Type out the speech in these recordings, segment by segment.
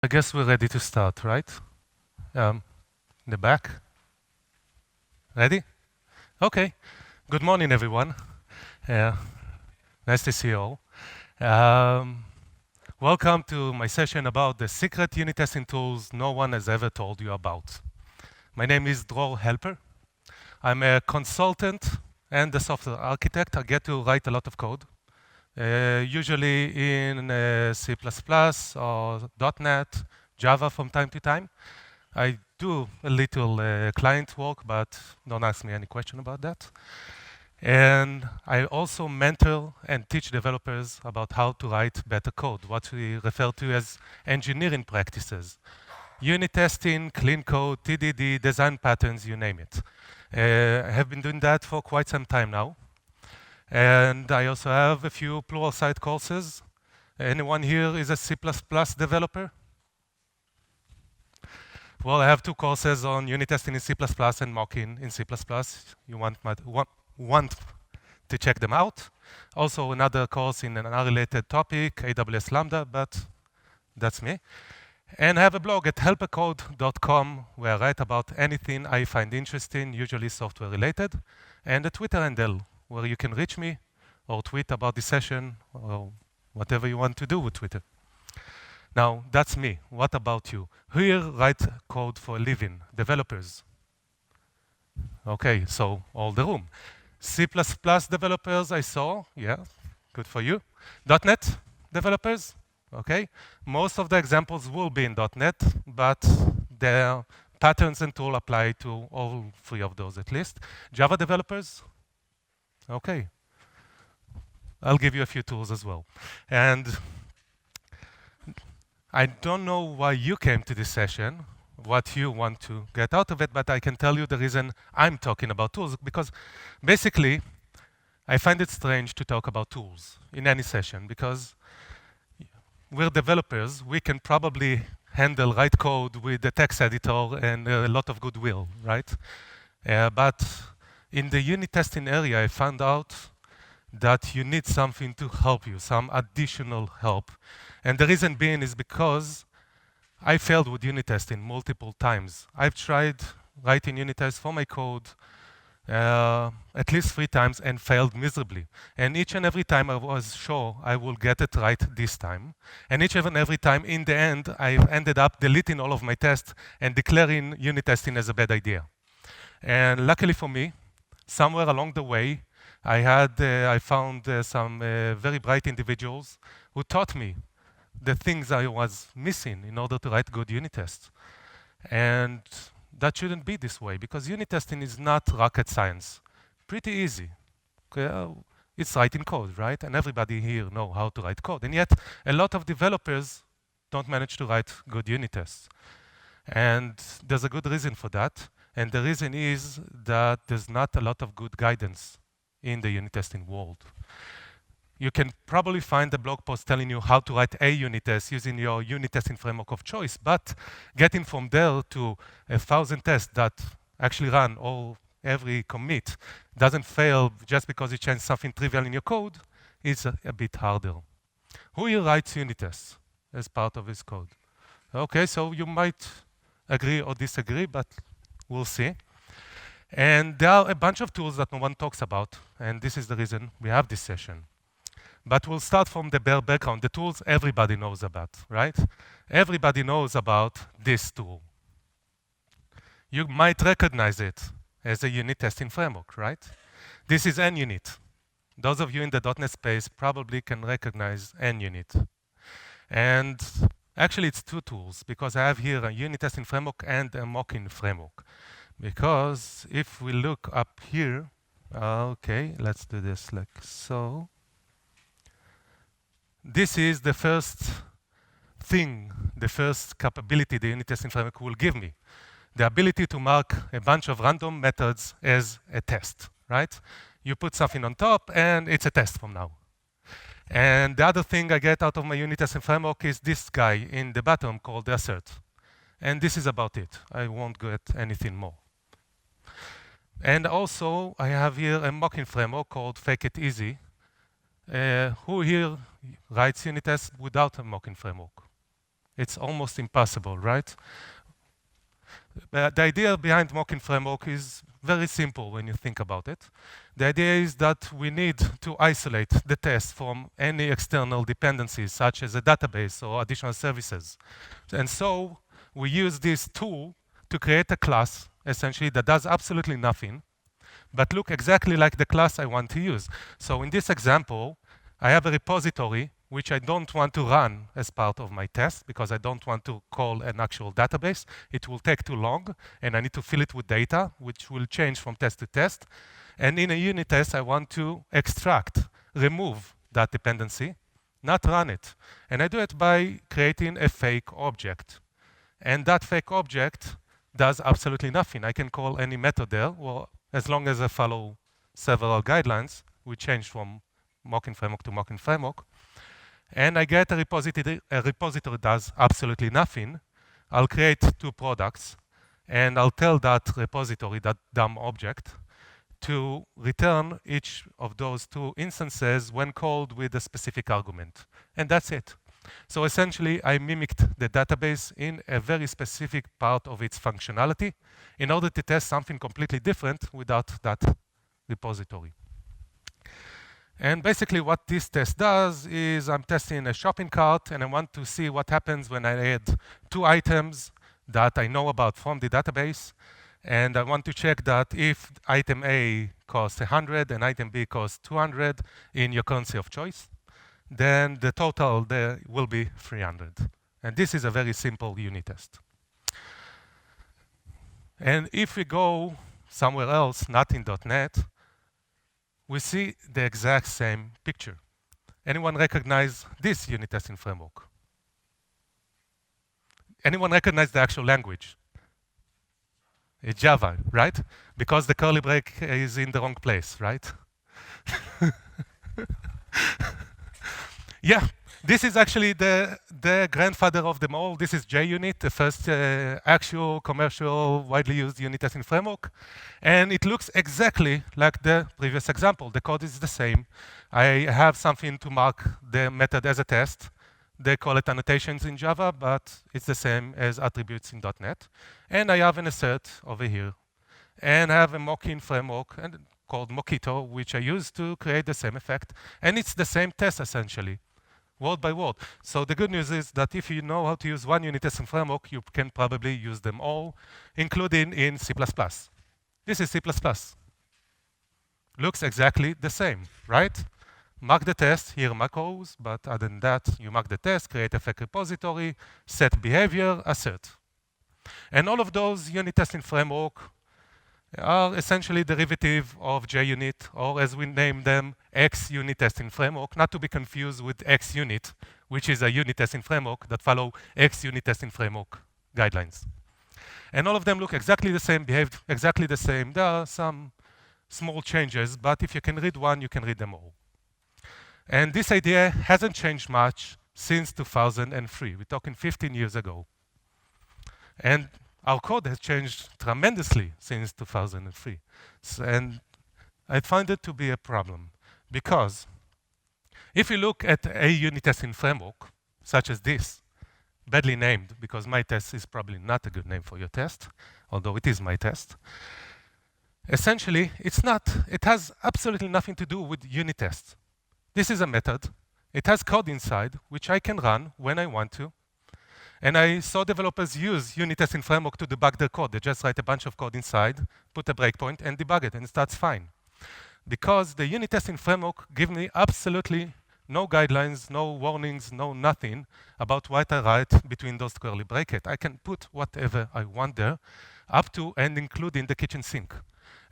I guess we're ready to start, right? In the back? Ready? Okay. Good morning, everyone. Uh, nice to see you all. Um, Welcome to my session about the secret unit testing tools no one has ever told you about. My name is Dror Helper. I'm a consultant and a software architect. I get to write a lot of code, usually in C++ or .NET, Java from time to time. I do a little client work, but don't ask me any question about that. And I also mentor and teach developers about how to write better code, what we refer to as engineering practices. Unit testing, clean code, TDD, design patterns, you name it. I have been doing that for quite some time now. And I also have a few Pluralsight courses. Anyone here is a C++ developer? Well, I have two courses on unit testing in C++ and mocking in C++. You want to check them out. Also, another course in an unrelated topic, AWS Lambda, but that's me. And I have a blog at helpercode.com where I write about anything I find interesting, usually software related, and a Twitter handle where you can reach me or tweet about the session or whatever you want to do with Twitter. Now, that's me. What about you? Who here write code for a living? Developers. Okay, so all the room. C++ developers I saw, yeah, good for you. .NET developers, okay. Most of the examples will be in .NET, but their patterns and tool apply to all three of those at least. Java developers, okay. I'll give you a few tools as well. And I don't know why you came to this session, what you want to get out of it, but I can tell you the reason I'm talking about tools, because basically, I find it strange to talk about tools in any session, because we're developers, we can probably write code with a text editor and a lot of goodwill, right? But in the unit testing area, I found out that you need something to help you, some additional help. And the reason being is because I failed with unit testing multiple times. I've tried writing unit tests for my code at least 3 times and failed miserably. And each and every time I was sure I will get it right this time. And each and every time, in the end, I ended up deleting all of my tests and declaring unit testing as a bad idea. And luckily for me, somewhere along the way, I found some very bright individuals who taught me the things I was missing in order to write good unit tests. And that shouldn't be this way, because unit testing is not rocket science. Pretty easy. It's writing code, right? And everybody here knows how to write code. And yet, a lot of developers don't manage to write good unit tests. And there's a good reason for that. And the reason is that there's not a lot of good guidance in the unit testing world. You can probably find a blog post telling you how to write a unit test using your unit testing framework of choice, but getting from there to 1,000 tests that actually run every commit doesn't fail just because you change something trivial in your code is a bit harder. Who here writes unit tests as part of his code? Okay, so you might agree or disagree, but we'll see. And there are a bunch of tools that no one talks about, and this is the reason we have this session. But we'll start from the bare background, the tools everybody knows about, right? Everybody knows about this tool. You might recognize it as a unit testing framework, right? This is NUnit. Those of you in the .NET space probably can recognize NUnit. And actually, it's two tools, because I have here a unit testing framework and a mocking framework. Because if we look up here, okay, let's do this like so. This is the first thing, the first capability the unit testing framework will give me. The ability to mark a bunch of random methods as a test, right? You put something on top, and it's a test from now. And the other thing I get out of my unit testing framework is this guy in the bottom called the assert. And this is about it. I won't get anything more. And also, I have here a mocking framework called Fake It Easy. Who here writes unit tests without a mocking framework? It's almost impossible, right? The idea behind mocking framework is very simple when you think about it. The idea is that we need to isolate the test from any external dependencies, such as a database or additional services. And so we use this tool to create a class, essentially, that does absolutely nothing, but look exactly like the class I want to use. So in this example, I have a repository which I don't want to run as part of my test because I don't want to call an actual database. It will take too long, and I need to fill it with data, which will change from test to test. And in a unit test, I want to extract, remove that dependency, not run it. And I do it by creating a fake object. And that fake object does absolutely nothing. I can call any method there, well, as long as I follow several guidelines. We change from mocking framework to mocking framework. And I get a repository does absolutely nothing. I'll create two products, and I'll tell that repository, that dumb object, to return each of those two instances when called with a specific argument. And that's it. So essentially, I mimicked the database in a very specific part of its functionality in order to test something completely different without that repository. And basically what this test does is I'm testing a shopping cart, and I want to see what happens when I add two items that I know about from the database. And I want to check that if item A costs 100 and item B costs 200 in your currency of choice, then the total there will be 300. And this is a very simple unit test. And if we go somewhere else, not in .NET, we see the exact same picture. Anyone recognize this unit testing framework? Anyone recognize the actual language? It's Java, right? Because the curly break is in the wrong place, right? Yeah, this is actually the grandfather of them all. This is JUnit, the first actual commercial, widely used unit testing framework. And it looks exactly like the previous example. The code is the same. I have something to mark the method as a test. They call it annotations in Java, but it's the same as attributes in .NET. And I have an assert over here. And I have a mocking framework called Mockito, which I use to create the same effect. And it's the same test, essentially, word by word. So the good news is that if you know how to use one unit testing framework, you can probably use them all, including in C++. This is C++. Looks exactly the same, right? Mark the test, here macros, but other than that, you mark the test, create a fake repository, set behavior, assert. And all of those unit testing framework are essentially derivative of JUnit, or as we name them, X unit testing framework, not to be confused with XUnit, which is a unit testing framework that follow X unit testing framework guidelines. And all of them look exactly the same, behave exactly the same. There are some small changes, but if you can read one, you can read them all. And this idea hasn't changed much since 2003. We're talking 15 years ago. And our code has changed tremendously since 2003. And I find it to be a problem because if you look at a unit testing framework, such as this, badly named because my test is probably not a good name for your test, although it is my test. Essentially, it has absolutely nothing to do with unit tests. This is a method. It has code inside, which I can run when I want to. And I saw developers use unit testing framework to debug their code. They just write a bunch of code inside, put a breakpoint, and debug it, and it starts fine. Because the unit testing framework gives me absolutely no guidelines, no warnings, no nothing about what I write between those curly brackets. I can put whatever I want there, up to and including the kitchen sink.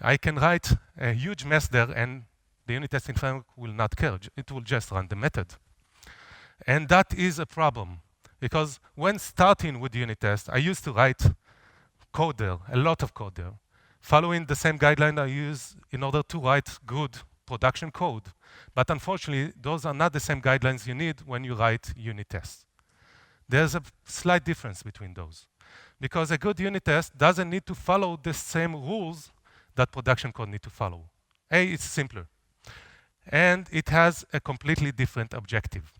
I can write a huge mess there, and the unit testing framework will not care. It will just run the method. And that is a problem. Because when starting with unit test, I used to write code there, a lot of code there, following the same guideline I use in order to write good production code. But unfortunately, those are not the same guidelines you need when you write unit tests. There's a slight difference between those. Because a good unit test doesn't need to follow the same rules that production code need to follow. It's simpler. And it has a completely different objective.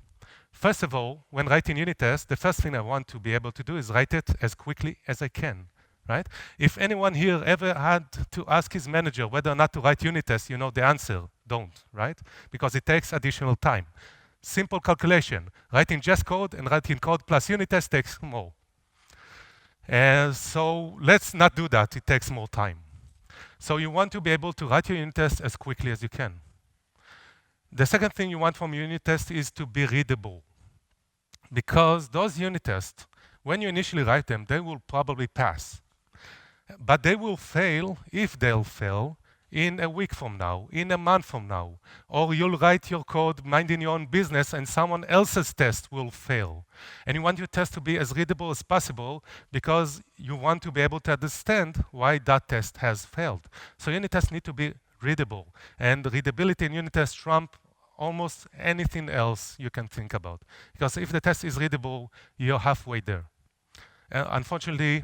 First of all, when writing unit tests, the first thing I want to be able to do is write it as quickly as I can, right? If anyone here ever had to ask his manager whether or not to write unit tests, you know the answer, don't, right? Because it takes additional time. Simple calculation, writing just code and writing code plus unit test takes more. So let's not do that, it takes more time. So you want to be able to write your unit test as quickly as you can. The second thing you want from your unit test is to be readable. Because those unit tests, when you initially write them, they will probably pass. But they will fail, if they'll fail, in a week from now, in a month from now. Or you'll write your code minding your own business and someone else's test will fail. And you want your test to be as readable as possible because you want to be able to understand why that test has failed. So unit tests need to be readable. And readability in unit tests trump almost anything else you can think about. Because if the test is readable, you're halfway there. Unfortunately,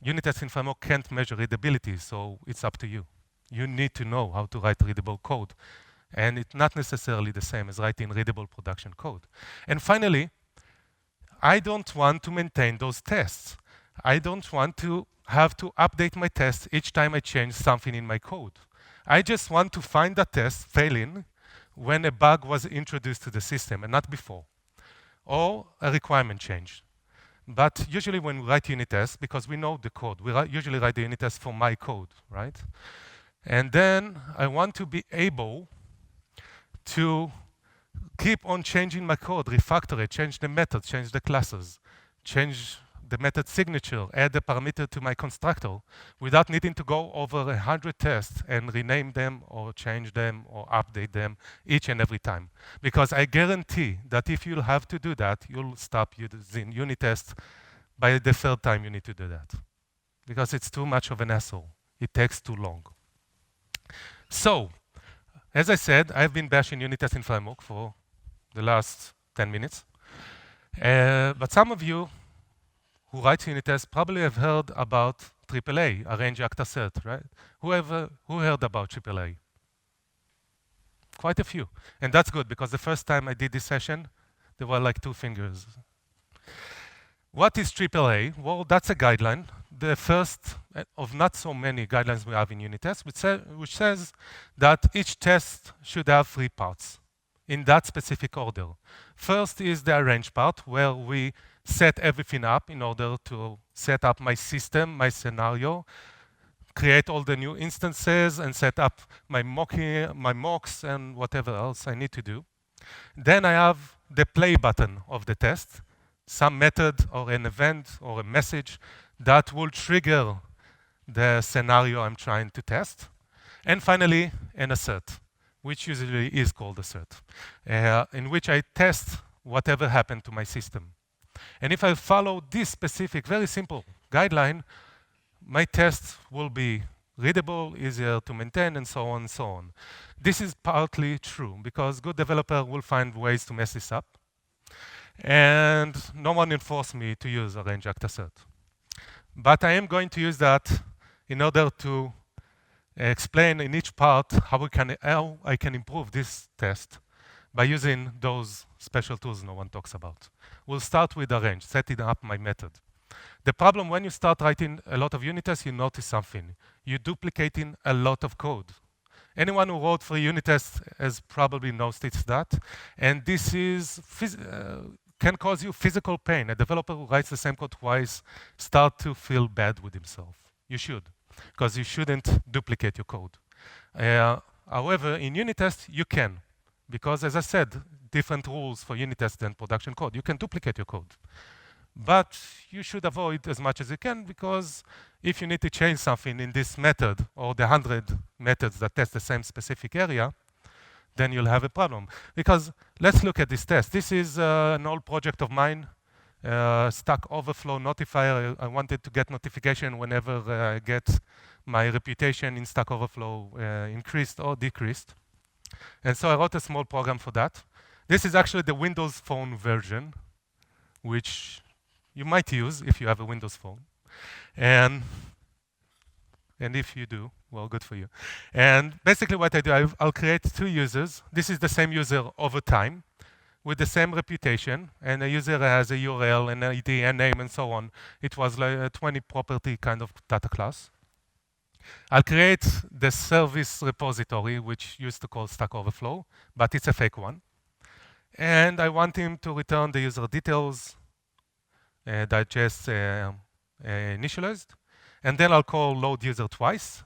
unit testing framework can't measure readability, so it's up to you. You need to know how to write readable code. And it's not necessarily the same as writing readable production code. And finally, I don't want to maintain those tests. I don't want to have to update my tests each time I change something in my code. I just want to find a test failing when a bug was introduced to the system and not before, or a requirement change. But usually when we write unit tests, because we know the code, we usually write the unit test for my code, right? And then I want to be able to keep on changing my code, refactor it, change the methods, change the classes, change the method signature, add a parameter to my constructor without needing to go over 100 tests and rename them or change them or update them each and every time. Because I guarantee that if you'll have to do that, you'll stop using unit tests by the third time you need to do that. Because it's too much of an hassle. It takes too long. So, as I said, I've been bashing unit testing framework for the last 10 minutes. But some of you who write unit tests probably have heard about AAA, arrange, act, assert, right? Who heard about AAA? Quite a few. And that's good, because the first time I did this session, there were like 2 fingers. What is AAA? Well, that's a guideline. The first of not so many guidelines we have in unit tests, which says that each test should have 3 parts in that specific order. First is the arrange part, where we set everything up in order to set up my system, my scenario, create all the new instances, and set up my mocks, and whatever else I need to do. Then I have the play button of the test, some method or an event or a message that will trigger the scenario I'm trying to test. And finally, an assert, which usually is called assert, in which I test whatever happened to my system. And if I follow this specific, very simple guideline, my test will be readable, easier to maintain, and so on and so on. This is partly true, because good developer will find ways to mess this up. And no one enforced me to use arrange, act, assert. But I am going to use that in order to explain in each part how I can improve this test by using those special tools no one talks about. We'll start with arrange, setting up my method. The problem when you start writing a lot of unit tests, you notice something. You're duplicating a lot of code. Anyone who wrote for unit tests has probably noticed that. And this is can cause you physical pain. A developer who writes the same code twice starts to feel bad with himself. You should, because you shouldn't duplicate your code. However, in unit tests, you can. Because, as I said, different rules for unit tests than production code. You can duplicate your code. But you should avoid as much as you can, because if you need to change something in this method or the 100 methods that test the same specific area, then you'll have a problem. Because let's look at this test. This is an old project of mine, Stack Overflow notifier. I wanted to get notification whenever I get my reputation in Stack Overflow increased or decreased. And so I wrote a small program for that. This is actually the Windows Phone version, which you might use if you have a Windows Phone. And if you do, well, good for you. And basically what I do, I'll create 2 users. This is the same user over time. with the same reputation, and a user has a URL and an ID and name and so on. It was like a 20 property kind of data class. I'll create the service repository, which used to call Stack Overflow, but it's a fake one. And I want him to return the user details that just initialized. And then I'll call load user twice.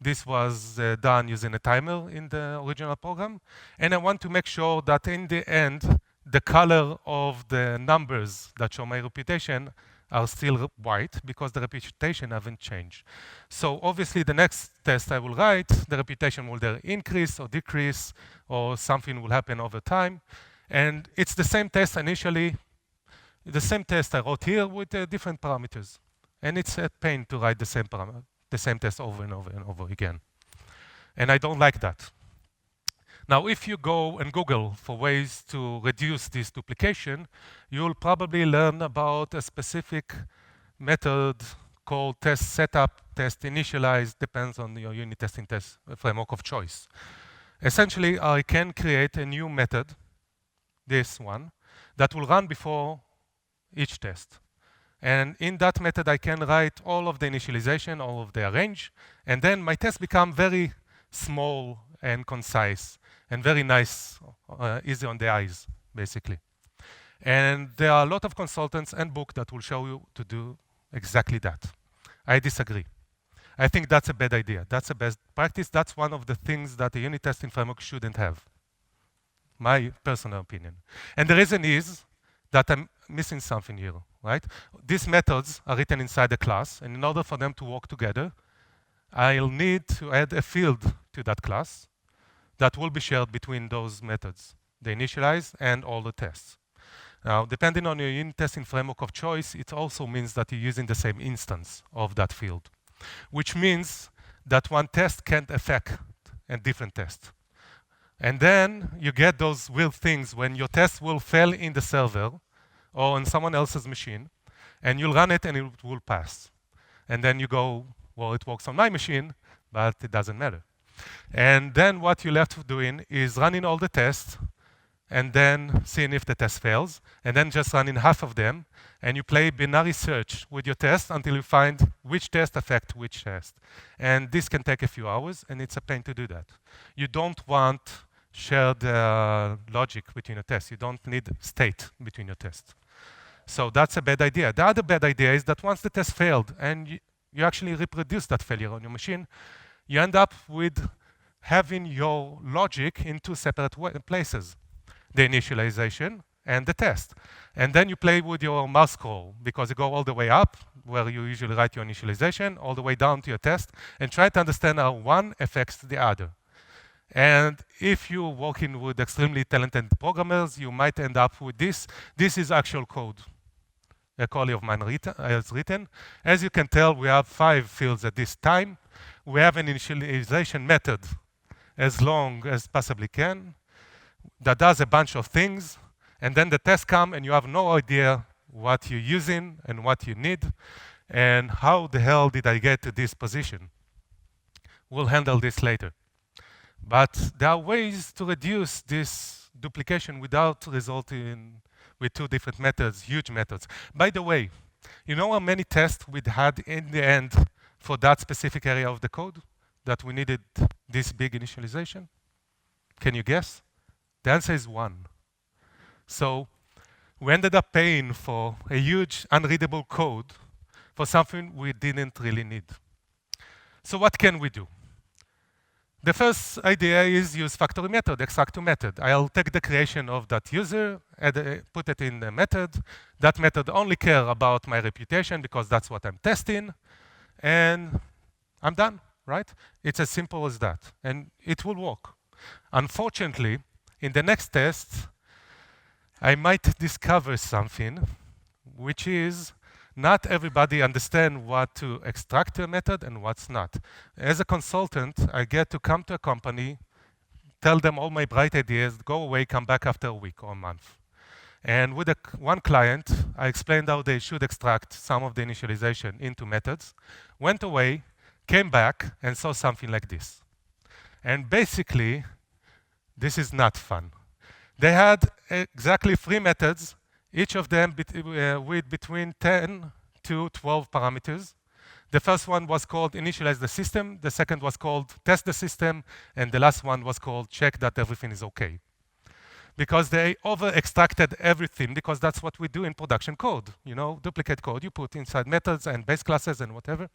This was done using a timer in the original program. And I want to make sure that in the end, the color of the numbers that show my reputation are still white because the reputation haven't changed. So obviously the next test I will write, the reputation will either increase or decrease, or something will happen over time. And it's the same test initially, the same test I wrote here with different parameters. And it's a pain to write the same test over and over and over again. And I don't like that. Now, if you go and Google for ways to reduce this duplication, you'll probably learn about a specific method called test setup, test initialize, depends on your unit testing test framework of choice. Essentially, I can create a new method, this one, that will run before each test. And in that method, I can write all of the initialization, all of the range, and then my tests become very small and concise and very nice, easy on the eyes, basically. And there are a lot of consultants and books that will show you to do exactly that. I disagree. I think that's a bad idea. That's a best practice. That's one of the things that a unit testing framework shouldn't have. My personal opinion. And the reason is that I'm missing something here, right? These methods are written inside the class, and in order for them to work together, I'll need to add a field to that class that will be shared between those methods, the initialize and all the tests. Now, depending on your unit testing framework of choice, it also means that you're using the same instance of that field, which means that one test can't affect a different test. And then you get those weird things when your test will fail in the server or on someone else's machine, and you'll run it and it will pass. And then you go, well, it works on my machine, but it doesn't matter. And then what you're left doing is running all the tests and then seeing if the test fails, and then just running half of them, and you play binary search with your test until you find which test affect which test. And this can take a few hours, and it's a pain to do that. You don't want shared logic between your tests. You don't need state between your tests. So that's a bad idea. The other bad idea is that once the test failed and you actually reproduce that failure on your machine, you end up with having your logic in two separate places, the initialization and the test. And then you play with your mouse scroll because you go all the way up, where you usually write your initialization, all the way down to your test, and try to understand how one affects the other. And if you're working with extremely talented programmers, you might end up with this. This is actual code a colleague of mine has written. As you can tell, we have 5 fields at this time. We have an initialization method as long as possibly can that does a bunch of things, and then the tests come and you have no idea what you're using and what you need, and how the hell did I get to this position? We'll handle this later. But there are ways to reduce this duplication without resulting with 2 different methods, huge methods. By the way, you know how many tests we had in the end for that specific area of the code that we needed this big initialization? Can you guess? The answer is 1. So we ended up paying for a huge unreadable code for something we didn't really need. So what can we do? The first idea is use factory method, extract2 method. I'll take the creation of that user, put it in the method. That method only care about my reputation because that's what I'm testing, and I'm done, right? It's as simple as that, and it will work. Unfortunately, in the next test, I might discover something, which is not everybody understand what to extract a method and what's not. As a consultant, I get to come to a company, tell them all my bright ideas, go away, come back after a week or a month. And with one client, I explained how they should extract some of the initialization into methods, went away, came back, and saw something like this. And basically, this is not fun. They had exactly 3 methods, each of them with between 10 to 12 parameters. The first one was called initialize the system, the second was called test the system, and the last one was called check that everything is okay. Because they over-extracted everything, because that's what we do in production code. You know, duplicate code, you put inside methods and base classes and whatever.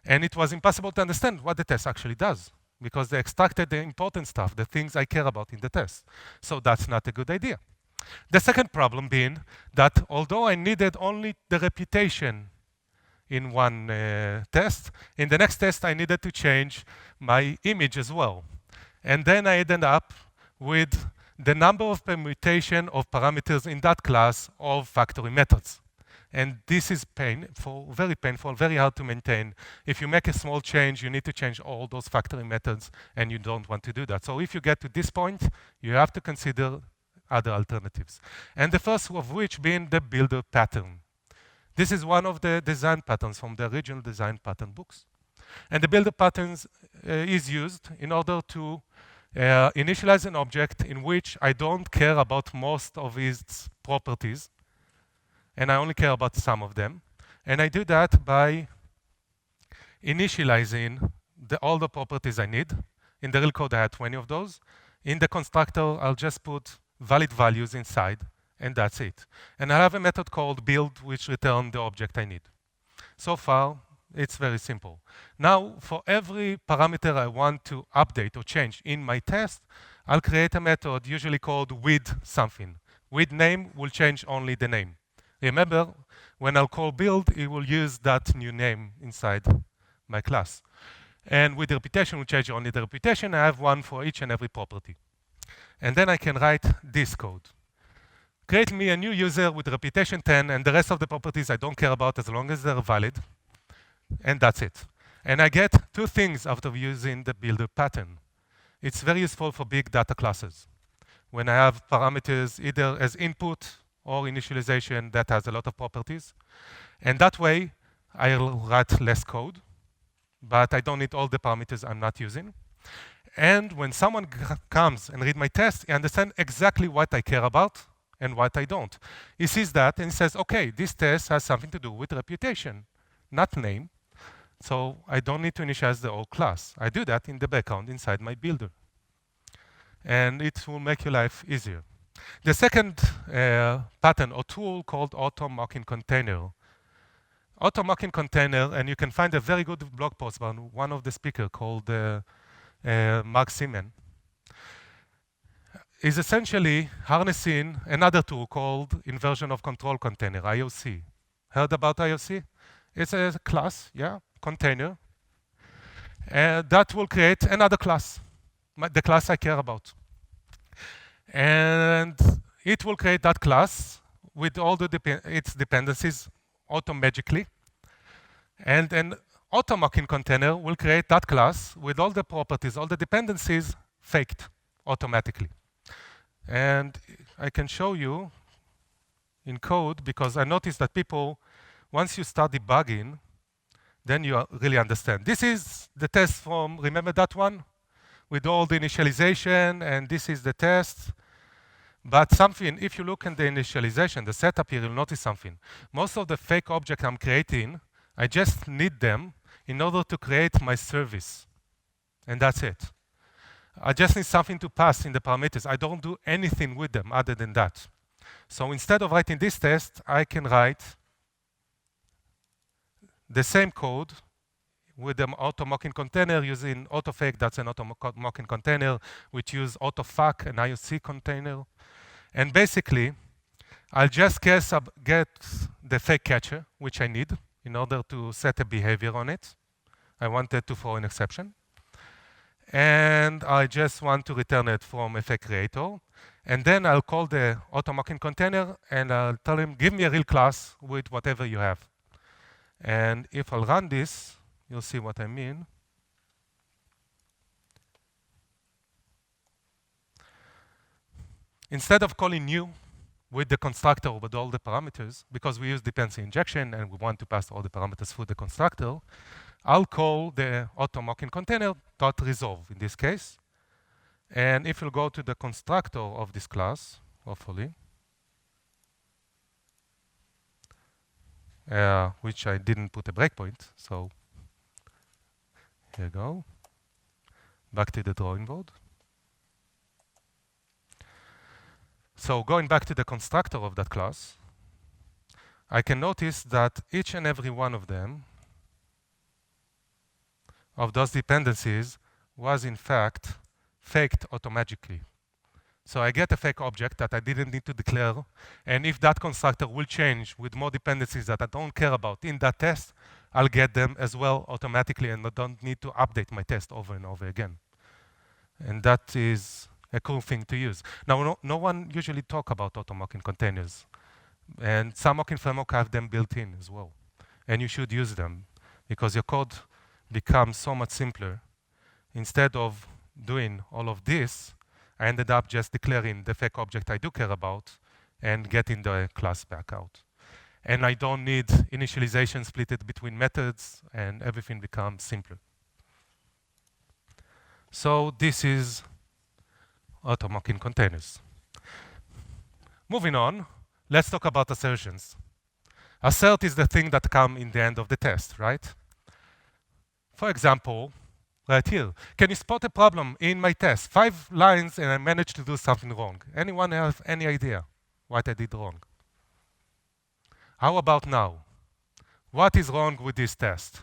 And it was impossible to understand what the test actually does, because they extracted the important stuff, the things I care about in the test. So that's not a good idea. The second problem being that although I needed only the reputation in one test, in the next test I needed to change my image as well. And then I ended up with the number of permutation of parameters in that class of factory methods. And this is very painful, very hard to maintain. If you make a small change, you need to change all those factory methods, and you don't want to do that. So if you get to this point, you have to consider other alternatives. And the first of which being the builder pattern. This is one of the design patterns from the original design pattern books. And the builder patterns is used in order to initialize an object in which I don't care about most of its properties, and I only care about some of them. And I do that by initializing all the properties I need. In the real code, I had 20 of those. In the constructor, I'll just put valid values inside, and that's it. And I have a method called build, which returns the object I need. So far, it's very simple. Now, for every parameter I want to update or change in my test, I'll create a method usually called with something. With name will change only the name. Remember, when I'll call build, it will use that new name inside my class. And with reputation, will change only the reputation. I have one for each and every property. And then I can write this code. Create me a new user with reputation 10, and the rest of the properties I don't care about as long as they're valid. And that's it. And I get 2 things after using the builder pattern. It's very useful for big data classes. When I have parameters either as input or initialization that has a lot of properties. And that way, I'll write less code, but I don't need all the parameters I'm not using. And when someone comes and read my test, he understands exactly what I care about and what I don't. He sees that and he says, okay, this test has something to do with reputation, not name. So I don't need to initialize the whole class. I do that in the background inside my builder. And it will make your life easier. The second pattern or tool called AutoMocking container. AutoMocking container, and you can find a very good blog post by one of the speakers called Mark Seaman, is essentially harnessing another tool called inversion of control container, IOC. Heard about IOC? It's a class, yeah, container, that will create another class, the class I care about. And it will create that class with all its dependencies automatically. And an AutoMocking container will create that class with all the properties, all the dependencies faked automatically. And I can show you in code, because I noticed that people, once you start debugging, then you really understand. This is the test from, remember that one? With all the initialization, and this is the test. But something, if you look at the initialization, the setup here, you'll notice something. Most of the fake objects I'm creating, I just need them in order to create my service. And that's it. I just need something to pass in the parameters. I don't do anything with them other than that. So instead of writing this test, I can write the same code with the AutoMocking container using AutoFake. That's an AutoMocking container, which use AutoFac, an IOC container. And basically, I'll just get the fake catcher, which I need in order to set a behavior on it. I wanted to throw an exception. And I just want to return it from a fake creator. And then I'll call the AutoMocking container, and I'll tell him, give me a real class with whatever you have. And if I'll run this, you'll see what I mean. Instead of calling new with the constructor with all the parameters, because we use dependency injection and we want to pass all the parameters through the constructor, I'll call the AutoMocking container .resolve in this case. And if you go to the constructor of this class, hopefully, which I didn't put a breakpoint, so here you go. Back to the drawing board. So going back to the constructor of that class, I can notice that each and every one of them, of those dependencies, was in fact faked automatically. So I get a fake object that I didn't need to declare, and if that constructor will change with more dependencies that I don't care about in that test, I'll get them as well automatically, and I don't need to update my test over and over again. And that is a cool thing to use. Now, no one usually talk about AutoMocking containers, and some mocking framework have them built in as well. And you should use them, because your code becomes so much simpler. Instead of doing all of this, I ended up just declaring the fake object I do care about and getting the class back out. And I don't need initialization split it between methods, and everything becomes simpler. So this is AutoMocking containers. Moving on, let's talk about assertions. Assert is the thing that comes in the end of the test, right? For example, right here, can you spot a problem in my test? 5 lines and I managed to do something wrong. Anyone have any idea what I did wrong? How about now? What is wrong with this test?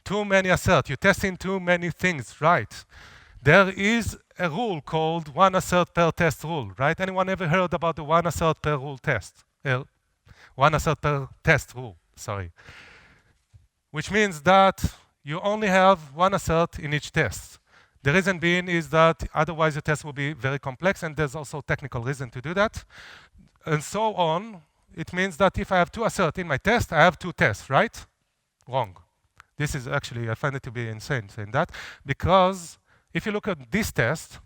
Too many assert. You're testing too many things, right? There is a rule called one assert per test rule, right? Anyone ever heard about the one assert per rule test? One assert per test rule, sorry. Which means that you only have one assert in each test. The reason being is that otherwise the test will be very complex, and there's also technical reason to do that. And so on, it means that if I have 2 assert in my test, I have 2 tests, right? Wrong. This is actually, I find it to be insane saying that, because if you look at this test,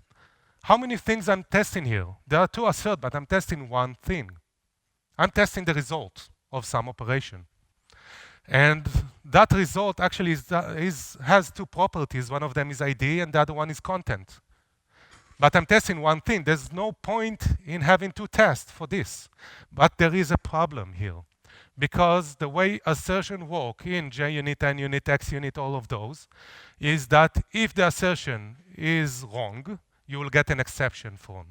how many things I'm testing here? There are 2 assert, but I'm testing one thing. I'm testing the result of some operation. And that result actually has 2 properties. One of them is ID, and the other one is content. But I'm testing one thing. There's no point in having 2 tests for this. But there is a problem here, because the way assertion work in JUnit, NUnit, XUnit, all of those, is that if the assertion is wrong, you will get an exception from,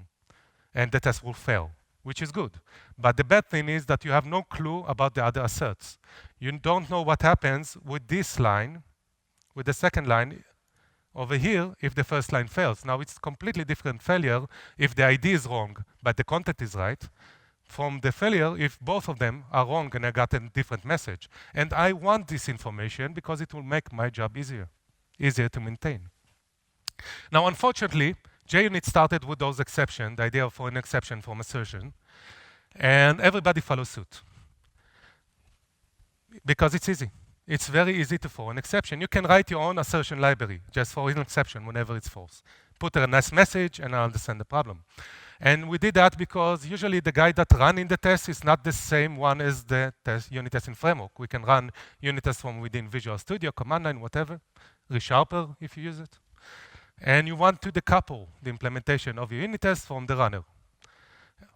and the test will fail, which is good. But the bad thing is that you have no clue about the other asserts. You don't know what happens with this line, with the second line over here, if the first line fails. Now it's completely different failure if the ID is wrong, but the content is right, from the failure if both of them are wrong and I got a different message. And I want this information because it will make my job easier to maintain. Now, unfortunately, JUnit started with those exceptions, the idea for an exception from assertion, and everybody follows suit. Because it's easy. It's very easy to throw an exception. You can write your own assertion library just for an exception whenever it's false. Put a nice message and I'll understand the problem. And we did that because usually the guy that running the test is not the same one as the unit testing framework. We can run unit tests from within Visual Studio, command line, whatever, ReSharper if you use it. And you want to decouple the implementation of your unit test from the runner.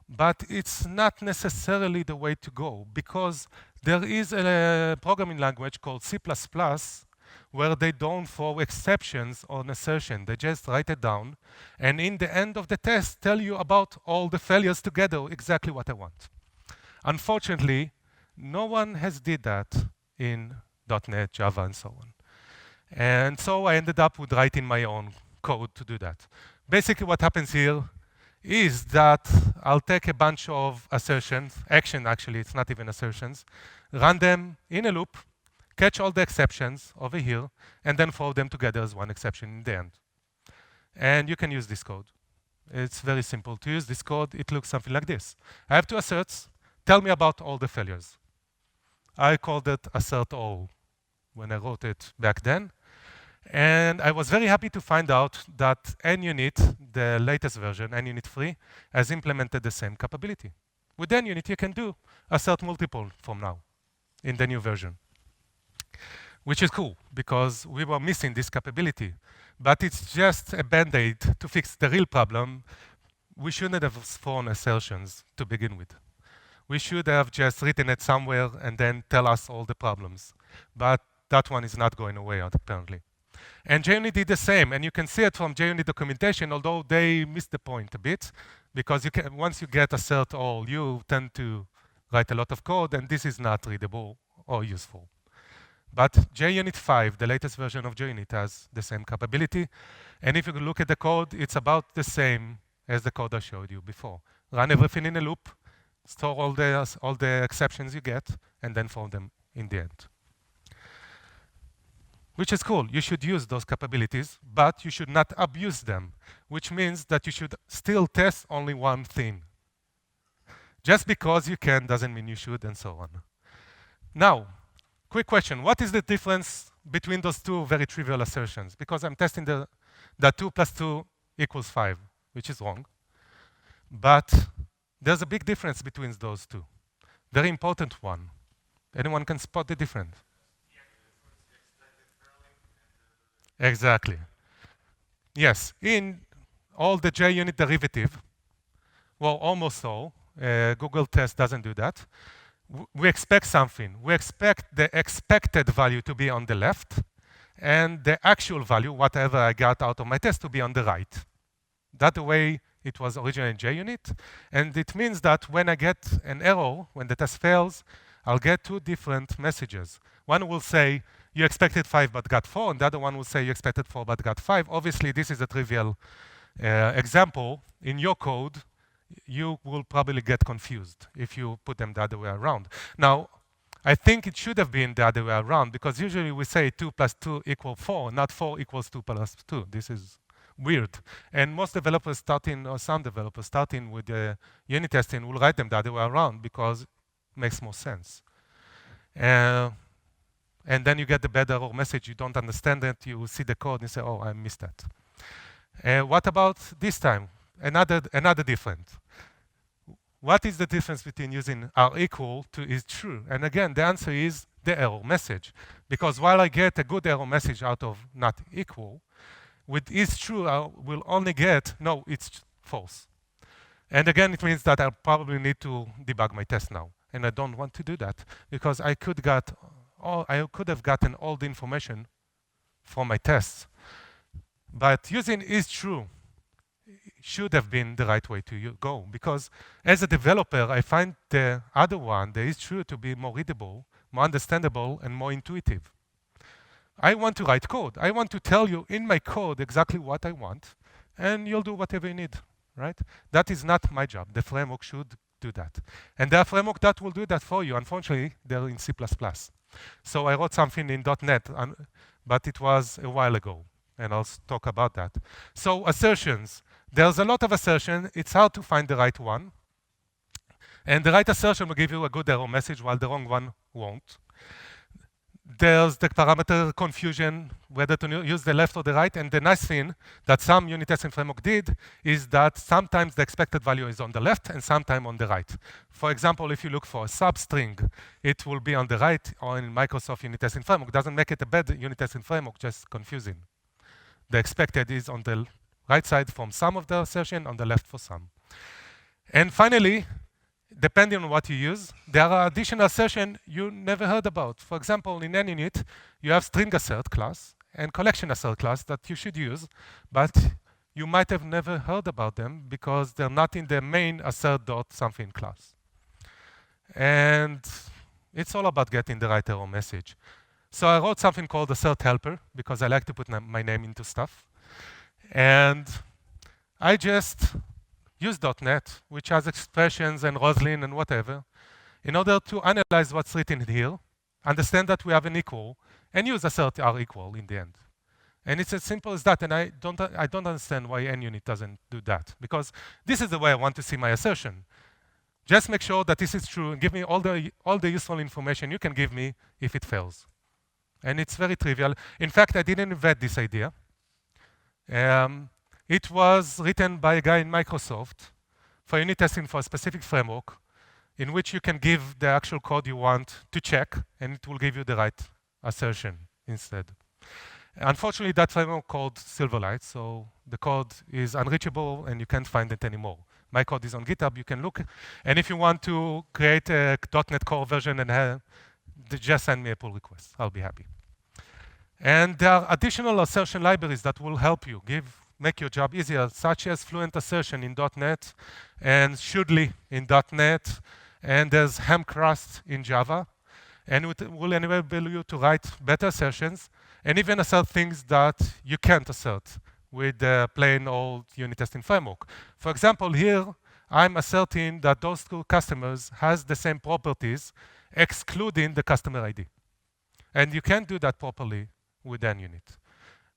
But it's not necessarily the way to go, because there is a programming language called C++ where they don't throw exceptions on assertion. They just write it down, and in the end of the test, tell you about all the failures together, exactly what I want. Unfortunately, no one has did that in .NET, Java, and so on. And so I ended up with writing my own code to do that. Basically, what happens here is that I'll take a bunch of assertions, action actually, it's not even assertions, run them in a loop, catch all the exceptions over here, and then throw them together as one exception in the end. And you can use this code. It's very simple to use this code. It looks something like this. I have 2 asserts. Tell me about all the failures. I called it assert all when I wrote it back then. And I was very happy to find out that NUnit, the latest version, NUnit 3, has implemented the same capability. With NUnit, you can do assert multiple from now in the new version, which is cool because we were missing this capability. but it's just a band-aid to fix the real problem. We shouldn't have thrown assertions to begin with. We should have just written it somewhere and then tell us all the problems. But that one is not going away, apparently. And JUnit did the same, and you can see it from JUnit documentation, although they missed the point a bit, because once you get assert all, you tend to write a lot of code, and this is not readable or useful. But JUnit 5, the latest version of JUnit, has the same capability. And if you look at the code, it's about the same as the code I showed you before. Run everything in a loop, store all the exceptions you get, and then throw them in the end. Which is cool. You should use those capabilities, but you should not abuse them, which means that you should still test only one thing. Just because you can doesn't mean you should, and so on. Now, quick question. What is the difference between those two very trivial assertions? Because I'm testing that 2 plus 2 equals 5, which is wrong. But there's a big difference between those two. Very important one. Anyone can spot the difference? Exactly. Yes, in all the JUnit derivative, well, almost all, Google test doesn't do that. We expect something. We expect the expected value to be on the left, and the actual value, whatever I got out of my test, to be on the right. That's the way it was originally in JUnit. And it means that when I get an error, when the test fails, I'll get two different messages. One will say, you expected 5 but got 4, and the other one will say you expected 4 but got 5. Obviously, this is a trivial example. In your code, you will probably get confused if you put them the other way around. Now, I think it should have been the other way around, because usually we say 2 plus 2 equals 4, not 4 equals 2 plus 2. This is weird. And most developers starting, or some developers starting with unit testing will write them the other way around because it makes more sense. And then you get the bad error message. You don't understand it. You see the code and you say, oh, I missed that. What about this time? Another different. What is the difference between using are equal to is true? And again, the answer is the error message. Because while I get a good error message out of not equal, with is true, I will only get, no, it's false. And again, it means that I probably need to debug my test now. And I don't want to do that, because I could have gotten all the information from my tests. But using is true should have been the right way to go, because as a developer, I find the other one, the is true, to be more readable, more understandable, and more intuitive. I want to write code. I want to tell you in my code exactly what I want, and you'll do whatever you need, right? That is not my job. The framework should do that. And there are frameworks that will do that for you. Unfortunately, they're in C++. So I wrote something in .NET, but it was a while ago, and I'll talk about that. So assertions. There's a lot of assertions. It's hard to find the right one. And the right assertion will give you a good error message, while the wrong one won't. There's the parameter confusion, whether to use the left or the right. And the nice thing that some unit testing framework did is that sometimes the expected value is on the left and sometimes on the right. For example, if you look for a substring, it will be on the right, or in Microsoft unit testing framework. Doesn't make it a bad unit testing framework, just confusing. The expected is on the right side from some of the assertion, on the left for some. And finally, depending on what you use, there are additional assertions you never heard about. For example, in any unit, you have string assert class and collection assert class that you should use, but you might have never heard about them because they're not in the main assert.something class. And it's all about getting the right error message. So I wrote something called Dror Helper because I like to put my name into stuff. And I just use .NET, which has expressions and Roslyn and whatever, in order to analyze what's written here, understand that we have an equal, and use assert are equal in the end. And it's as simple as that, and I don't understand why NUnit doesn't do that, because this is the way I want to see my assertion. Just make sure that this is true, and give me all the useful information you can give me if it fails. And it's very trivial. In fact, I didn't invent this idea. It was written by a guy in Microsoft for unit testing for a specific framework in which you can give the actual code you want to check, and it will give you the right assertion instead. Unfortunately, that framework called Silverlight, so the code is unreachable and you can't find it anymore. My code is on GitHub, you can look. And if you want to create a .NET Core version and just send me a pull request. I'll be happy. And there are additional assertion libraries that will help you, make your job easier, such as Fluent Assertion in .NET and Shouldly in .NET, and there's Hemcrust in Java. And it will enable you to write better assertions and even assert things that you can't assert with the plain old unit testing framework. For example, here, I'm asserting that those two customers has the same properties, excluding the customer ID. And you can't do that properly with NUnit.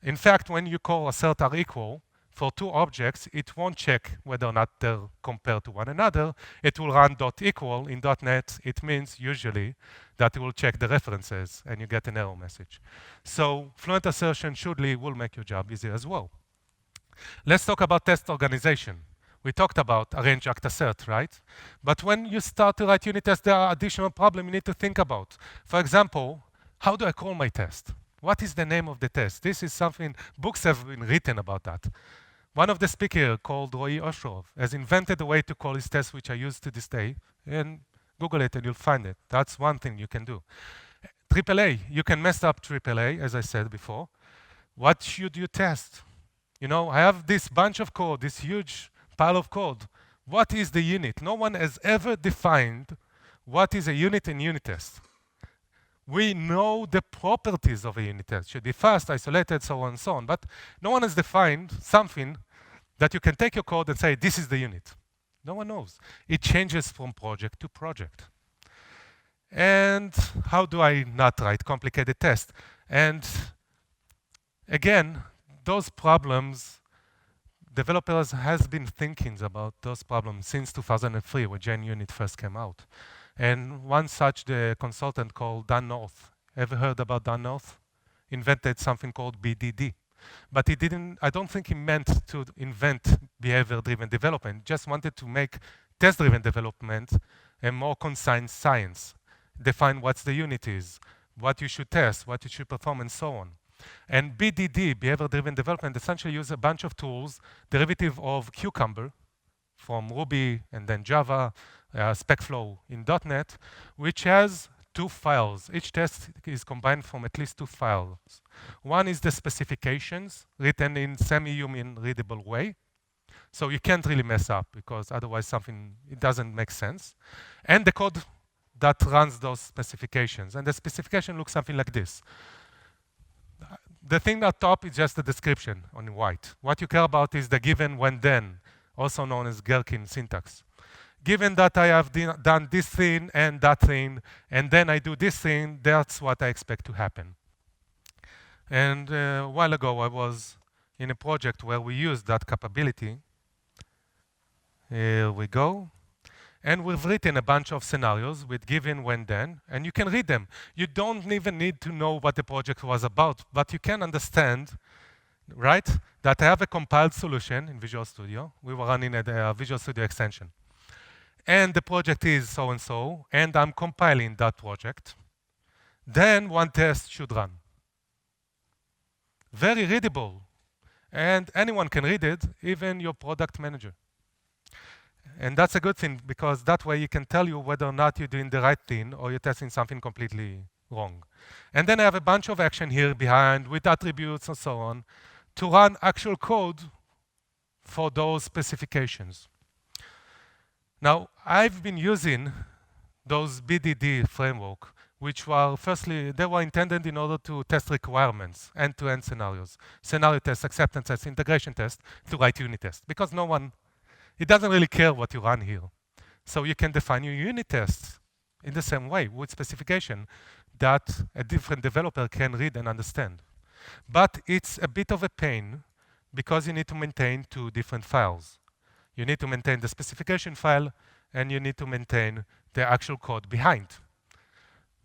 In fact, when you call assert are equal for two objects, it won't check whether or not they're compared to one another. It will run .equal in .NET. It means usually that it will check the references and you get an error message. So Fluent Assertion Shouldly will make your job easier as well. Let's talk about test organization. We talked about arrange, act, assert, right? But when you start to write unit tests, there are additional problems you need to think about. For example, how do I call my test? What is the name of the test? This is something, books have been written about that. One of the speakers called Roy Oshrov has invented a way to call his test, which I use to this day, and Google it and you'll find it. That's one thing you can do. AAA, you can mess up AAA, as I said before. What should you test? You know, I have this bunch of code, this huge pile of code. What is the unit? No one has ever defined what is a unit in unit test. We know the properties of a unit test. It should be fast, isolated, so on and so on. But no one has defined something that you can take your code and say, this is the unit. No one knows. It changes from project to project. And how do I not write complicated tests? And again, those problems, developers has been thinking about those problems since 2003 when JUnit first came out. And one such, the consultant called Dan North, ever heard about Dan North? Invented something called BDD. But he didn't, I don't think he meant to invent behavior-driven development, just wanted to make test-driven development a more concise science. Define what the unit is, what you should test, what you should perform, and so on. And BDD, behavior-driven development, essentially uses a bunch of tools, derivative of Cucumber from Ruby and then Java, SpecFlow in .NET, which has two files. Each test is combined from at least two files. One is the specifications written in semi-human readable way. So you can't really mess up because otherwise it doesn't make sense. And the code that runs those specifications. And the specification looks something like this. The thing at top is just the description on white. What you care about is the given when then, also known as Gherkin syntax. Given that I have done this thing, and then I do this thing, that's what I expect to happen. And a while ago, I was in a project where we used that capability. Here we go. And we've written a bunch of scenarios with given, when, then, and you can read them. You don't even need to know what the project was about, but you can understand, right, that I have a compiled solution in Visual Studio. We were running a Visual Studio extension. And the project is so-and-so, and I'm compiling that project. Then one test should run. Very readable. And anyone can read it, even your product manager. And that's a good thing, because that way you can tell you whether or not you're doing the right thing or you're testing something completely wrong. And then I have a bunch of action here behind with attributes and so on to run actual code for those specifications. Now, I've been using those BDD framework, which were, firstly, they were intended in order to test requirements, end-to-end scenarios, scenario tests, acceptance tests, integration tests, to write unit tests, because no one, it doesn't really care what you run here. So you can define your unit tests in the same way, with specification that a different developer can read and understand. But it's a bit of a pain, because you need to maintain two different files. You need to maintain the specification file, and you need to maintain the actual code behind.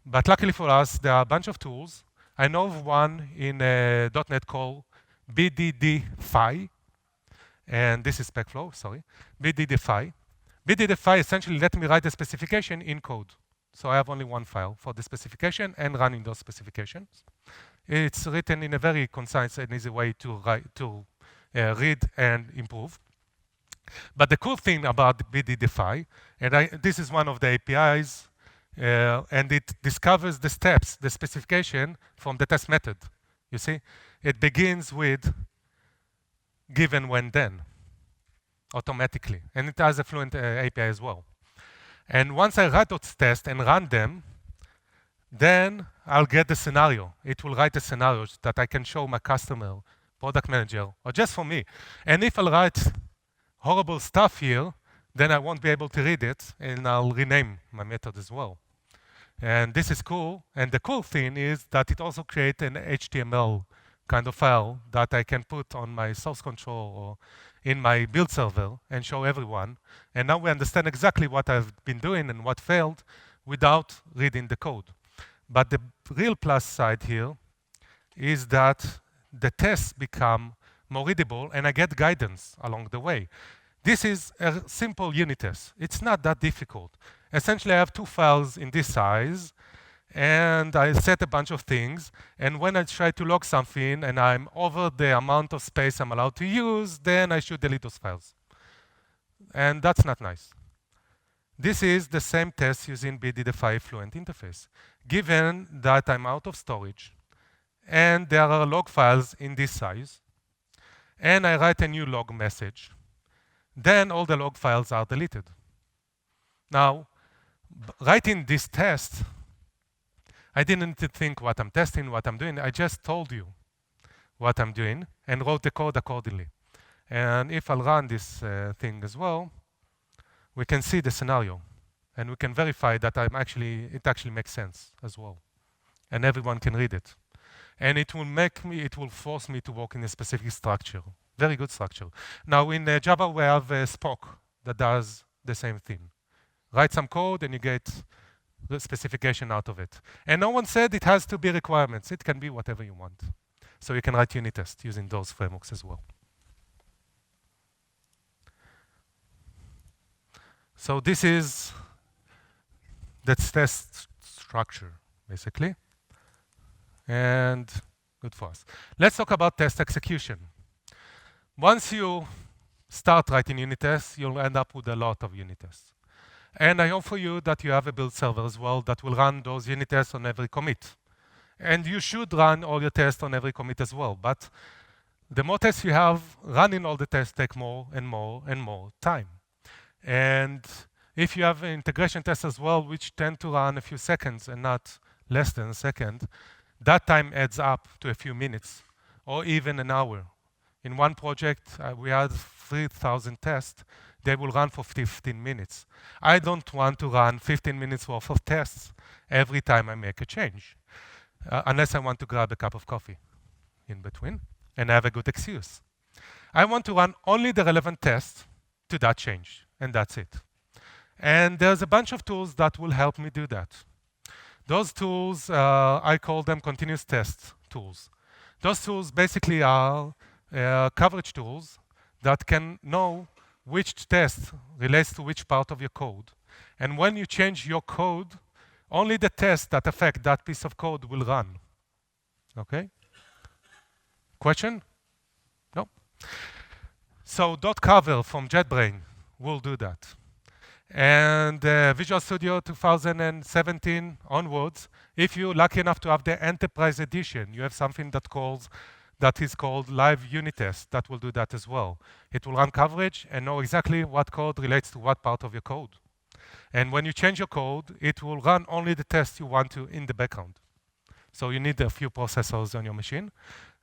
But luckily for us, there are a bunch of tools. I know of one in .NET called BDDFi, and this is SpecFlow, sorry, BDDFi. BDDFi essentially let me write the specification in code. So I have only one file for the specification and running those specifications. It's written in a very concise and easy way to read and improve. But the cool thing about BDDefy, and this is one of the APIs, and it discovers the steps, the specification from the test method. You see, it begins with given, when, then, automatically. And it has a Fluent API as well. And once I write those tests and run them, then I'll get the scenario. It will write the scenarios that I can show my customer, product manager, or just for me. And if I'll write horrible stuff here, then I won't be able to read it, and I'll rename my method as well. And this is cool. And the cool thing is that it also creates an HTML kind of file that I can put on my source control or in my build server and show everyone. And now we understand exactly what I've been doing and what failed without reading the code. But the real plus side here is that the tests become more readable and I get guidance along the way. This is a simple unit test. It's not that difficult. Essentially, I have two files in this size, and I set a bunch of things. And when I try to log something and I'm over the amount of space I'm allowed to use, then I should delete those files. And that's not nice. This is the same test using BDDefy Fluent interface. Given that I'm out of storage, and there are log files in this size, and I write a new log message, then all the log files are deleted. Now, writing this test, I didn't need to think what I'm testing, what I'm doing. I just told you what I'm doing and wrote the code accordingly. And if I'll run this thing as well, we can see the scenario. And we can verify that it actually makes sense as well. And everyone can read it. And it will force me to work in a specific structure. Very good structure. Now in Java, we have a Spock that does the same thing. Write some code and you get the specification out of it. And no one said it has to be requirements. It can be whatever you want. So you can write unit tests using those frameworks as well. So this is the test structure, basically. And good for us. Let's talk about test execution. Once you start writing unit tests, you'll end up with a lot of unit tests. And I offer you that you have a build server as well that will run those unit tests on every commit. And you should run all your tests on every commit as well. But the more tests you have, running all the tests take more and more and more time. And if you have integration tests as well, which tend to run a few seconds and not less than a second, that time adds up to a few minutes or even an hour. In one project, we had 3,000 tests. They will run for 15 minutes. I don't want to run 15 minutes worth of tests every time I make a change, unless I want to grab a cup of coffee in between and have a good excuse. I want to run only the relevant tests to that change, and that's it. And there's a bunch of tools that will help me do that. Those tools, I call them continuous test tools. Those tools basically are coverage tools that can know which test relates to which part of your code. And when you change your code, only the tests that affect that piece of code will run. Okay? Question? No? So .cover from JetBrains will do that. And Visual Studio 2017 onwards, if you're lucky enough to have the Enterprise Edition, you have something that is called Live Unit Test that will do that as well. It will run coverage and know exactly what code relates to what part of your code. And when you change your code, it will run only the tests you want to in the background. So you need a few processors on your machine.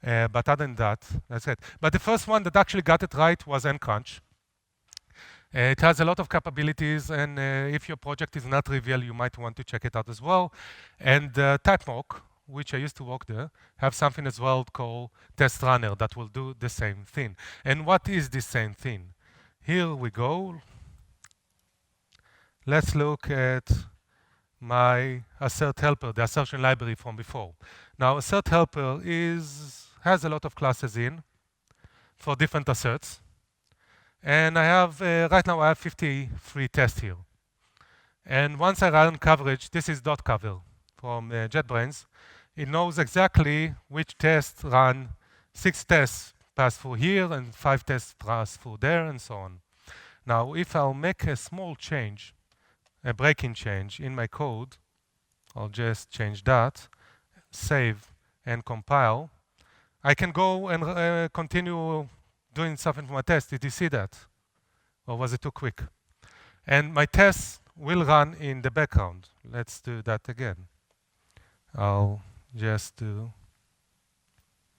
But other than that, that's it. But the first one that actually got it right was NCrunch. It has a lot of capabilities, and if your project is not trivial, you might want to check it out as well. And TypeMock, which I used to work there, have something as well called Test Runner that will do the same thing. And what is the same thing? Here we go. Let's look at my assert helper, the assertion library from before. Now, assert helper has a lot of classes in for different asserts. And I have, right now I have 53 tests here. And once I run coverage, this is .cover from JetBrains. it knows exactly which tests run. 6 tests pass through here, and 5 tests pass through there, and so on. Now, if I'll make a small change, a breaking change in my code, I'll just change that, save, and compile. I can go and continue doing something for my test. Did you see that? Or was it too quick? And my tests will run in the background. Let's do that again. I'll just do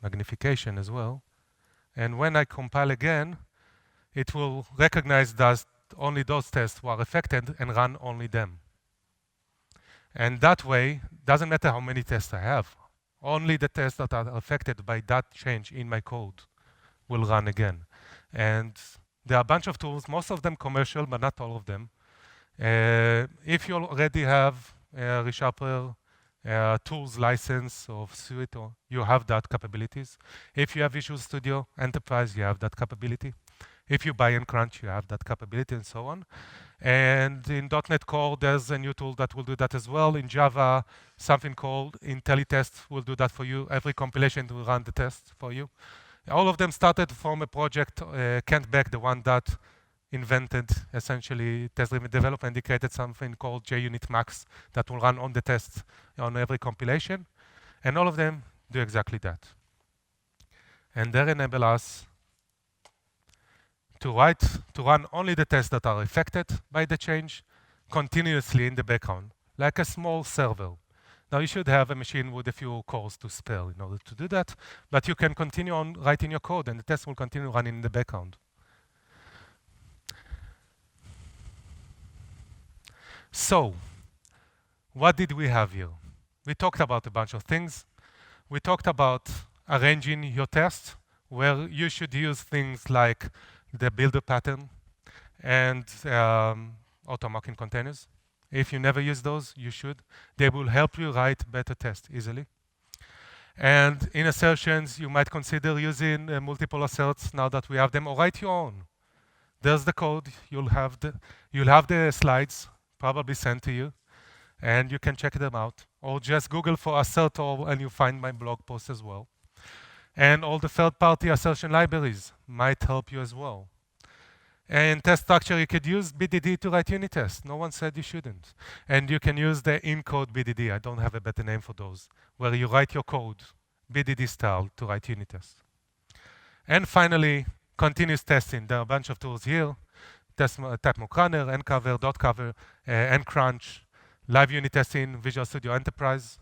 magnification as well. And when I compile again, it will recognize that only those tests were affected and run only them. And that way, doesn't matter how many tests I have, only the tests that are affected by that change in my code will run again. And there are a bunch of tools, most of them commercial, but not all of them. If you already have ReSharper tools license or suite, or you have that capabilities. If you have Visual Studio Enterprise, you have that capability. If you buy in Crunch, you have that capability, and so on. And in .NET Core, there's a new tool that will do that as well. In Java, something called IntelliTest will do that for you. Every compilation will run the test for you. All of them started from a project, Kent Beck, the one that invented essentially test-driven development. He created something called JUnit Max that will run on the tests on every compilation. And all of them do exactly that. And they enable us to run only the tests that are affected by the change continuously in the background, like a small server. Now, you should have a machine with a few cores to spare in order to do that, but you can continue on writing your code, and the test will continue running in the background. So, what did we have here? We talked about a bunch of things. We talked about arranging your test, where you should use things like the builder pattern and AutoMocking containers. If you never use those, you should. They will help you write better tests easily. And in assertions, you might consider using multiple asserts now that we have them, or write your own. There's the code. You'll have the slides probably sent to you, and you can check them out. Or just Google for assertor, and you find my blog post as well. And all the third-party assertion libraries might help you as well. And test structure, you could use BDD to write unit tests. No one said you shouldn't. And you can use the in-code BDD. I don't have a better name for those, where you write your code, BDD style, to write unit tests. And finally, continuous testing. There are a bunch of tools here. TypeMock Runner, NCover, .cover, NCrunch, live unit testing, Visual Studio Enterprise,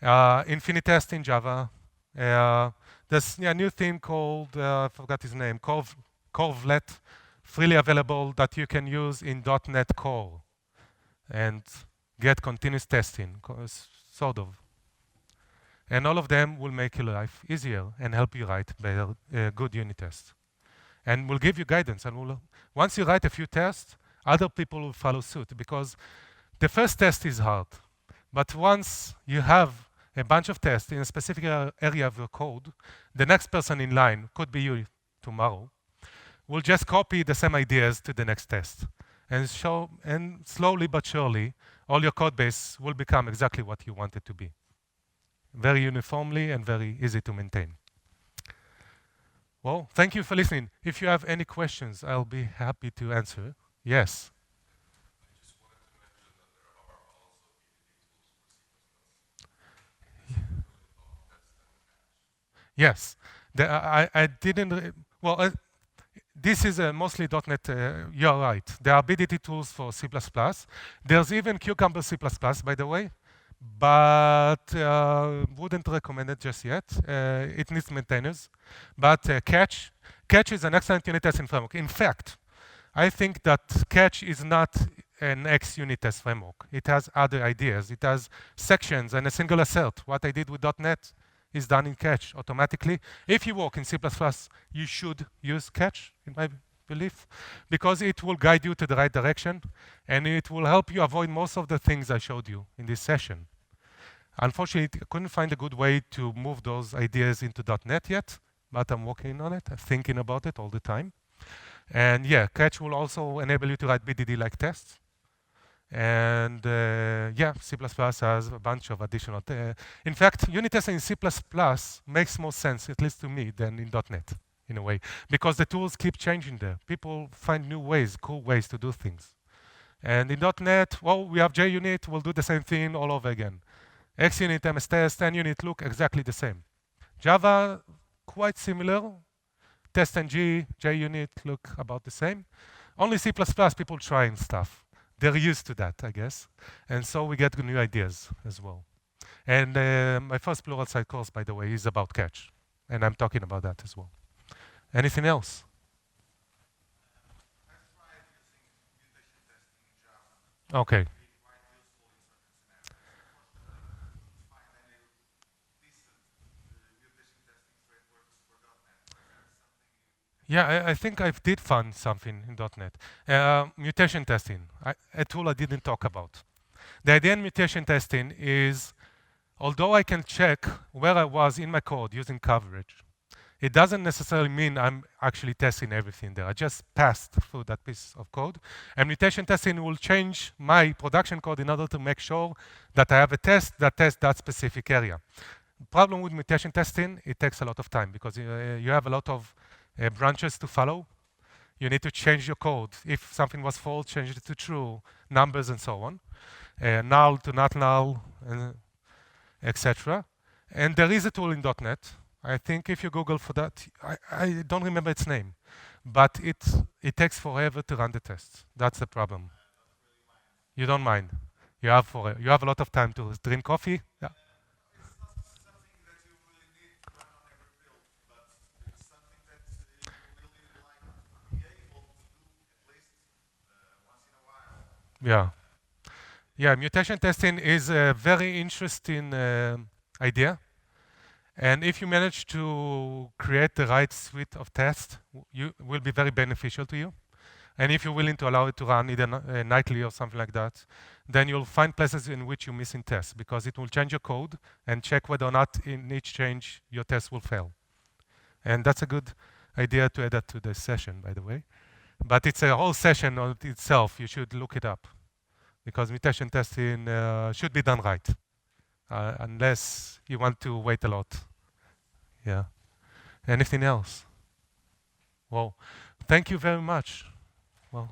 Infinite Test in Java. There's a new theme called, I forgot his name, Corvlet, freely available, that you can use in .NET Core and get continuous testing, sort of. And all of them will make your life easier and help you write better, good unit tests. And will give you guidance. And once you write a few tests, other people will follow suit, because the first test is hard. But once you have a bunch of tests in a specific area of your code, the next person in line, could be you tomorrow, will just copy the same ideas to the next test. And slowly but surely, all your code base will become exactly what you want it to be. Very uniformly and very easy to maintain. Well, thank you for listening. If you have any questions, I'll be happy to answer. Yes? I just wanted to mention that there are also BDD tools for C++. Yes. I didn't, well, this is mostly .NET, you're right. There are BDD tools for C++. There's even Cucumber C++, by the way, but wouldn't recommend it just yet. It needs maintainers. But Catch is an excellent unit testing framework. In fact, I think that Catch is not an X-unit test framework. It has other ideas. It has sections and a single assert. What I did with .NET is done in Catch automatically. If you work in C++, you should use Catch, in my belief, because it will guide you to the right direction, and it will help you avoid most of the things I showed you in this session. Unfortunately, I couldn't find a good way to move those ideas into .NET yet, but I'm working on it, thinking about it all the time. And yeah, Catch will also enable you to write BDD-like tests. And yeah, C++ has a bunch of additional. In fact, unit testing in C++ makes more sense, at least to me, than in .NET in a way, because the tools keep changing there. People find new ways, cool ways to do things. And in .NET, well, we have JUnit, we'll do the same thing all over again. XUnit, MSTest, NUnit look exactly the same. Java, quite similar. TestNG, JUnit look about the same. Only C++ people trying stuff. They're used to that, I guess. And so we get new ideas as well. And my first Pluralsight course, by the way, is about catch. And I'm talking about that as well. Anything else? I've tried using mutation testing in Java. Okay. It can be quite useful in certain scenarios. Unfortunately, I couldn't find any decent mutation testing frameworks for .NET. Is there something you Yeah, I think I did find something in .NET. Mutation testing, a tool I didn't talk about. The idea in mutation testing is, although I can check where I was in my code using coverage, it doesn't necessarily mean I'm actually testing everything there. I just passed through that piece of code. And mutation testing will change my production code in order to make sure that I have a test that tests that specific area. Problem with mutation testing, it takes a lot of time because you have a lot of branches to follow. You need to change your code. If something was false, change it to true, numbers and so on. Null to not null, etc. And there is a tool in .NET. I think if you Google for that, I don't remember its name, but it takes forever to run the tests. That's the problem. don't really mind? You don't mind. You have a lot of time to drink coffee. Yeah. It's not something that you really need to run on every build, but it's something that you really like be able to do at least once in a while. Yeah. Yeah, mutation testing is a very interesting idea. And if you manage to create the right suite of tests, you will be very beneficial to you. And if you're willing to allow it to run either nightly or something like that, then you'll find places in which you're missing tests because it will change your code and check whether or not in each change your test will fail. And that's a good idea to add that to the session, by the way. But it's a whole session on itself. You should look it up because mutation testing should be done right, unless you want to wait a lot. Yeah. Anything else? Well, thank you very much. Well.